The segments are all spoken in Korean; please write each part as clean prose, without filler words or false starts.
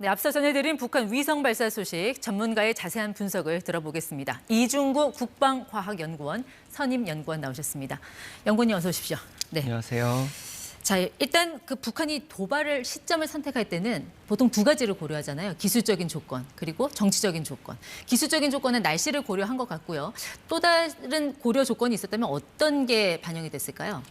네, 앞서 전해드린 북한 위성 발사 소식 전문가의 자세한 분석을 들어보겠습니다. 이중구 국방과학연구원 선임연구원 나오셨습니다. 연구원님 어서 오십시오. 네. 안녕하세요. 자, 일단 그 북한이 도발을 시점을 선택할 때는 보통 두 가지를 고려하잖아요. 기술적인 조건 그리고 정치적인 조건. 기술적인 조건은 날씨를 고려한 것 같고요. 또 다른 고려 조건이 있었다면 어떤 게 반영이 됐을까요?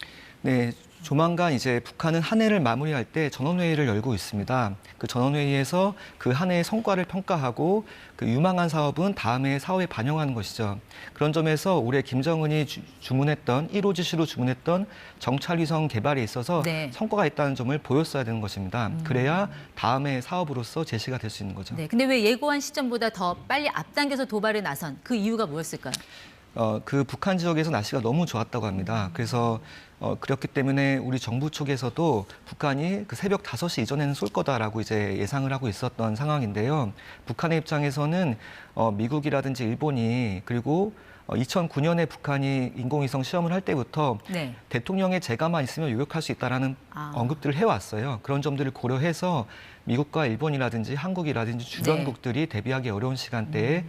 네, 조만간 이제 북한은 한 해를 마무리할 때 전원회의를 열고 있습니다. 그 전원회의에서 그 한 해의 성과를 평가하고 그 유망한 사업은 다음 해의 사업에 반영하는 것이죠. 그런 점에서 올해 김정은이 주문했던 1호 지시로 주문했던 정찰위성 개발에 있어서 네. 성과가 있다는 점을 보였어야 되는 것입니다. 그래야 다음 해의 사업으로서 제시가 될 수 있는 거죠. 네, 근데 왜 예고한 시점보다 더 빨리 앞당겨서 도발에 나선 그 이유가 뭐였을까요? 그 북한 지역에서 날씨가 너무 좋았다고 합니다. 그래서 그렇기 때문에 우리 정부 쪽에서도 북한이 그 새벽 5시 이전에는 쏠 거다라고 이제 예상을 하고 있었던 상황인데요. 북한의 입장에서는 미국이라든지 일본이 그리고 2009년에 북한이 인공위성 시험을 할 때부터 네. 대통령의 재가만 있으면 유격할 수 있다라는 언급들을 해왔어요. 그런 점들을 고려해서 미국과 일본이라든지 한국이라든지 주변국들이 대비하기 어려운 시간대에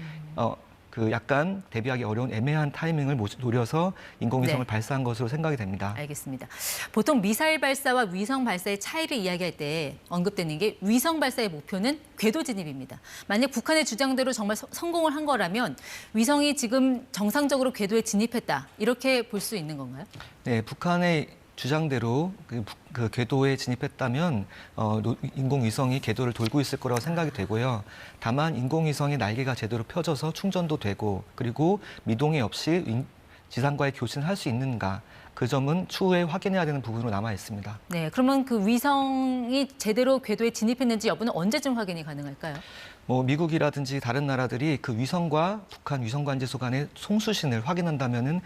그 약간 대비하기 어려운 애매한 타이밍을 노려서 인공위성을 발사한 것으로 생각이 됩니다. 알겠습니다. 보통 미사일 발사와 위성 발사의 차이를 이야기할 때 언급되는 게 위성 발사의 목표는 궤도 진입입니다. 만약 북한의 주장대로 정말 성공을 한 거라면 위성이 지금 정상적으로 궤도에 진입했다. 이렇게 볼 수 있는 건가요? 네, 북한의 주장대로 그 궤도에 진입했다면 인공위성이 궤도를 돌고 있을 거라고 생각이 되고요. 다만 인공위성의 날개가 제대로 펴져서 충전도 되고 그리고 미동이 없이 지상과의 교신을 할 수 있는가 그 점은 추후에 확인해야 되는 부분으로 남아 있습니다. 네, 그러면 그 위성이 제대로 궤도에 진입했는지 여부는 언제쯤 확인이 가능할까요? 미국이라든지 다른 나라들이 그 위성과 북한 위성관제소 간의 송수신을 확인한다면은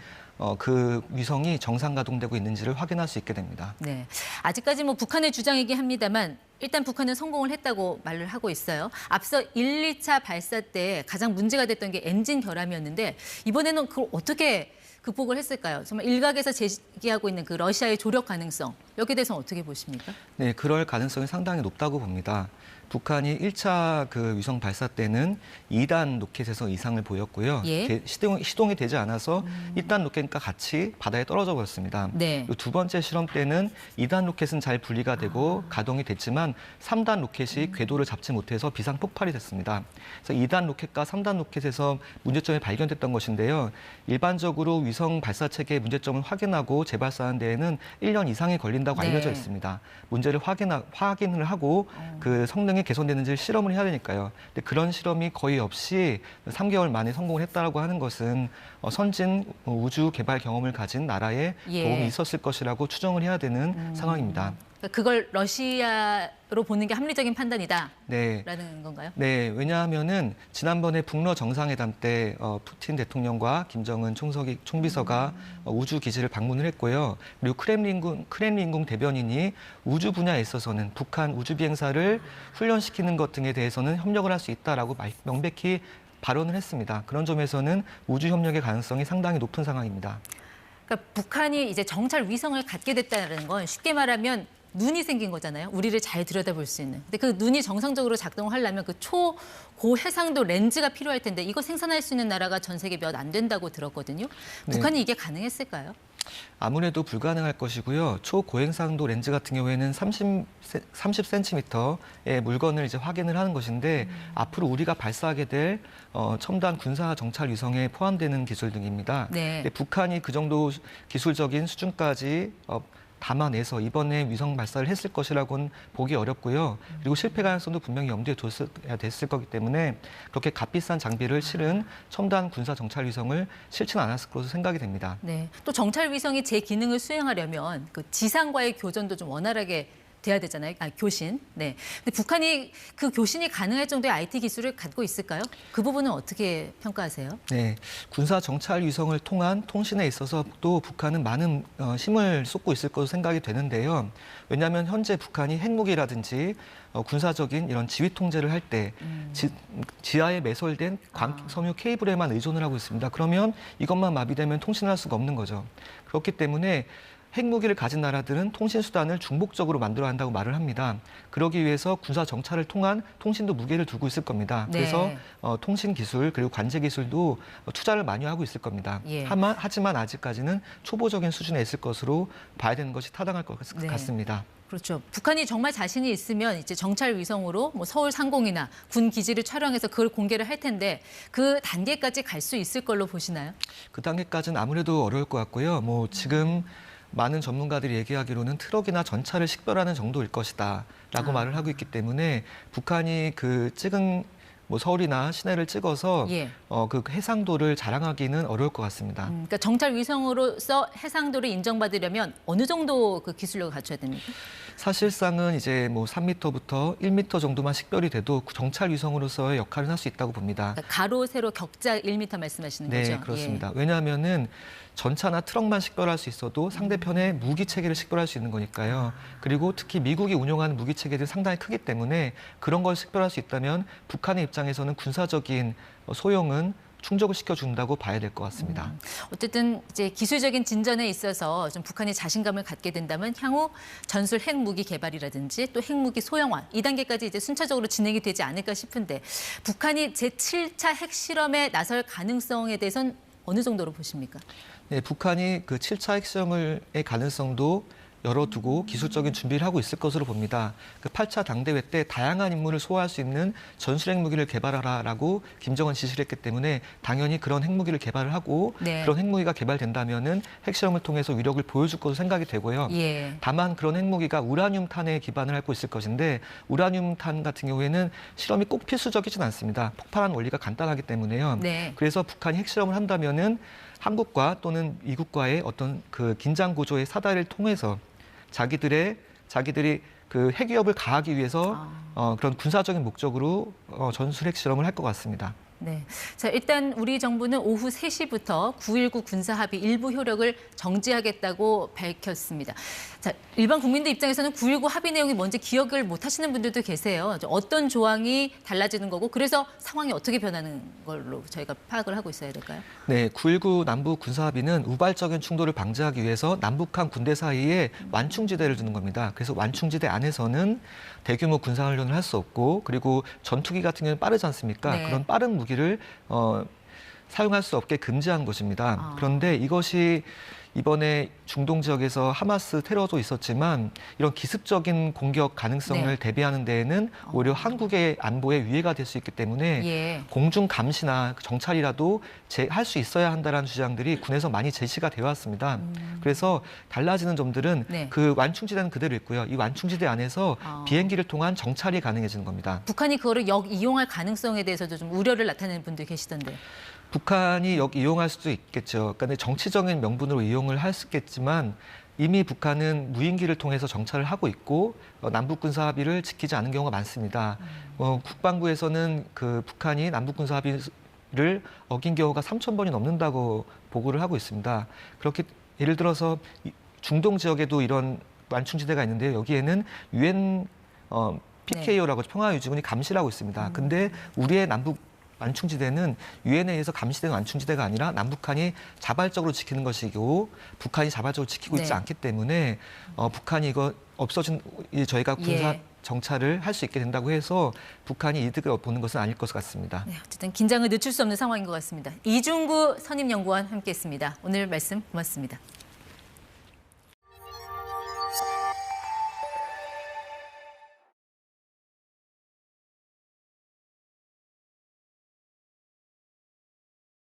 그 위성이 정상 가동되고 있는지를 확인할 수 있게 됩니다. 네, 아직까지 북한의 주장이긴 합니다만 일단 북한은 성공을 했다고 말을 하고 있어요. 앞서 1, 2차 발사 때 가장 문제가 됐던 게 엔진 결함이었는데 이번에는 그걸 어떻게 극복을 했을까요? 정말 일각에서 제기하고 있는 그 러시아의 조력 가능성, 여기에 대해서는 어떻게 보십니까? 네, 그럴 가능성이 상당히 높다고 봅니다. 북한이 1차 그 위성 발사 때는 2단 로켓에서 이상을 보였고요. 예? 시동이 되지 않아서 1단 로켓과 같이 바다에 떨어져 버렸습니다. 네. 두 번째 실험 때는 2단 로켓은 잘 분리가 되고 가동이 됐지만 3단 로켓이 궤도를 잡지 못해서 비상 폭발이 됐습니다. 그래서 2단 로켓과 3단 로켓에서 문제점이 발견됐던 것인데요. 일반적으로 위성 발사 체계의 문제점을 확인하고 재발사하는 데에는 1년 이상이 걸린다고 네. 알려져 있습니다. 문제를 확인을 하고 그 성능이 개선되는지 실험을 해야 되니까요. 근데 그런 실험이 거의 없이 3개월 만에 성공을 했다라고 하는 것은 선진 우주 개발 경험을 가진 나라에 도움이 있었을 것이라고 추정을 해야 되는 상황입니다. 그걸 러시아로 보는 게 합리적인 판단이다라는 네. 건가요? 네, 왜냐하면은 지난번에 북러 정상회담 때 푸틴 대통령과 김정은 총비서가 우주 기지를 방문을 했고요. 그리고 크렘린궁 대변인이 우주 분야에 있어서는 북한 우주 비행사를 훈련시키는 것 등에 대해서는 협력을 할 수 있다라고 명백히 발언을 했습니다. 그런 점에서는 우주 협력의 가능성이 상당히 높은 상황입니다. 그러니까 북한이 이제 정찰 위성을 갖게 됐다는 건 쉽게 말하면 눈이 생긴 거잖아요. 우리를 잘 들여다볼 수 있는. 근데 그 눈이 정상적으로 작동을 하려면 그 초고해상도 렌즈가 필요할 텐데 이거 생산할 수 있는 나라가 전 세계 몇 안 된다고 들었거든요. 북한이 이게 가능했을까요? 아무래도 불가능할 것이고요. 초고해상도 렌즈 같은 경우에는 30cm의 물건을 이제 확인을 하는 것인데 앞으로 우리가 발사하게 될 첨단 군사 정찰 위성에 포함되는 기술 등입니다. 네. 근데 북한이 그 정도 기술적인 수준까지 담아내서 이번에 위성 발사를 했을 것이라고는 보기 어렵고요. 그리고 실패 가능성도 분명히 염두에 뒀어야 됐을 거기 때문에 그렇게 값비싼 장비를 실은 첨단 군사 정찰 위성을 실지는 않았을 것으로 생각이 됩니다. 네. 또 정찰 위성이 제 기능을 수행하려면 그 지상과의 교전도 좀 원활하게 돼야 되잖아요. 교신. 네. 근데 북한이 그 교신이 가능할 정도의 IT 기술을 갖고 있을까요? 그 부분은 어떻게 평가하세요? 네, 군사 정찰 위성을 통한 통신에 있어서 또 북한은 많은 힘을 쏟고 있을 것으로 생각이 되는데요. 왜냐하면 현재 북한이 핵무기라든지 군사적인 이런 지휘 통제를 할 때 지하에 매설된 섬유 케이블에만 의존을 하고 있습니다. 그러면 이것만 마비되면 통신을 할 수가 없는 거죠. 그렇기 때문에 핵무기를 가진 나라들은 통신 수단을 중복적으로 만들어야 한다고 말을 합니다. 그러기 위해서 군사 정찰을 통한 통신도 무게를 두고 있을 겁니다. 네. 그래서 통신 기술 그리고 관제 기술도 투자를 많이 하고 있을 겁니다. 예. 하지만 아직까지는 초보적인 수준에 있을 것으로 봐야 되는 것이 타당할 것 네. 같습니다. 그렇죠. 북한이 정말 자신이 있으면 이제 정찰 위성으로 뭐 서울 상공이나 군 기지를 촬영해서 그걸 공개를 할 텐데 그 단계까지 갈 수 있을 걸로 보시나요? 그 단계까지는 아무래도 어려울 것 같고요. 뭐 지금 많은 전문가들이 얘기하기로는 트럭이나 전차를 식별하는 정도일 것이다라고 말을 하고 있기 때문에 북한이 그 찍은 뭐 서울이나 시내를 찍어서 예. 그 해상도를 자랑하기는 어려울 것 같습니다. 그러니까 정찰 위성으로서 해상도를 인정받으려면 어느 정도 그 기술력을 갖춰야 됩니까? 사실상은 이제 뭐 3m부터 1m 정도만 식별이 돼도 정찰 위성으로서의 역할을 할 수 있다고 봅니다. 그러니까 가로, 세로, 격자 1m 말씀하시는 거죠? 네, 그렇습니다. 왜냐하면은 전차나 트럭만 식별할 수 있어도 상대편의 무기 체계를 식별할 수 있는 거니까요. 그리고 특히 미국이 운용하는 무기 체계들이 상당히 크기 때문에 그런 걸 식별할 수 있다면 북한의 입장에서는 군사적인 소용은 충족을 시켜준다고 봐야 될 것 같습니다. 어쨌든 이제 기술적인 진전에 있어서 좀 북한이 자신감을 갖게 된다면 향후 전술 핵무기 개발이라든지 또 핵무기 소형화 이 단계까지 이제 순차적으로 진행이 되지 않을까 싶은데 북한이 제7차 핵실험에 나설 가능성에 대해서는 어느 정도로 보십니까? 네, 북한이 그 7차 핵실험의 가능성도 열어두고 기술적인 준비를 하고 있을 것으로 봅니다. 그 8차 당대회 때 다양한 인물을 소화할 수 있는 전술 핵무기를 개발하라라고 김정은 지시를 했기 때문에 당연히 그런 핵무기를 개발을 하고 네. 그런 핵무기가 개발된다면은 핵실험을 통해서 위력을 보여줄 것으로 생각이 되고요. 예. 다만 그런 핵무기가 우라늄 탄에 기반을 하고 있을 것인데 우라늄 탄 같은 경우에는 실험이 꼭 필수적이진 않습니다. 폭발하는 원리가 간단하기 때문에요. 네. 그래서 북한이 핵실험을 한다면은 한국과 또는 미국과의 어떤 그 긴장 구조의 사다리를 통해서 자기들이 그 핵위협을 가하기 위해서 그런 군사적인 목적으로 전술 핵실험을 할 것 같습니다. 네. 자, 일단 우리 정부는 오후 3시부터 9.19 군사합의 일부 효력을 정지하겠다고 밝혔습니다. 자, 일반 국민들 입장에서는 9.19 합의 내용이 뭔지 기억을 못 하시는 분들도 계세요. 어떤 조항이 달라지는 거고 그래서 상황이 어떻게 변하는 걸로 저희가 파악을 하고 있어야 될까요? 네, 9.19 남북 군사합의는 우발적인 충돌을 방지하기 위해서 남북한 군대 사이에 완충지대를 두는 겁니다. 그래서 완충지대 안에서는 대규모 군사훈련을 할 수 없고 그리고 전투기 같은 경우는 빠르지 않습니까? 네. 그런 빠른 무기를 사용할 수 없게 금지한 것입니다. 그런데 이것이 이번에 중동 지역에서 하마스 테러도 있었지만 이런 기습적인 공격 가능성을 네. 대비하는 데에는 오히려 한국의 안보에 위해가 될 수 있기 때문에 예. 공중 감시나 정찰이라도 할 수 있어야 한다는 주장들이 군에서 많이 제시가 되어 왔습니다. 그래서 달라지는 점들은 네. 그 완충지대는 그대로 있고요. 이 완충지대 안에서 비행기를 통한 정찰이 가능해지는 겁니다. 북한이 그거를 역이용할 가능성에 대해서도 좀 우려를 나타내는 분들이 계시던데. 북한이 이용할 수도 있겠죠. 그러니까 정치적인 명분으로 이용을 할 수 있겠지만 이미 북한은 무인기를 통해서 정찰을 하고 있고 남북 군사 합의를 지키지 않은 경우가 많습니다. 국방부에서는 그 북한이 남북 군사 합의를 어긴 경우가 3,000번이 넘는다고 보고를 하고 있습니다. 그렇게 예를 들어서 중동 지역에도 이런 완충지대가 있는데요. 여기에는 UN PKO라고 평화유지군이 감시를 하고 있습니다. 근데 우리의 남북 완충지대는 유엔에 의해서 감시된 완충지대가 아니라 남북한이 자발적으로 지키는 것이고 북한이 자발적으로 지키고 있지 네. 않기 때문에 북한이 이거 저희가 군사 예. 정찰을 할 수 있게 된다고 해서 북한이 이득을 보는 것은 아닐 것 같습니다. 네, 어쨌든 긴장을 늦출 수 없는 상황인 것 같습니다. 이중구 선임연구원 함께했습니다. 오늘 말씀 고맙습니다.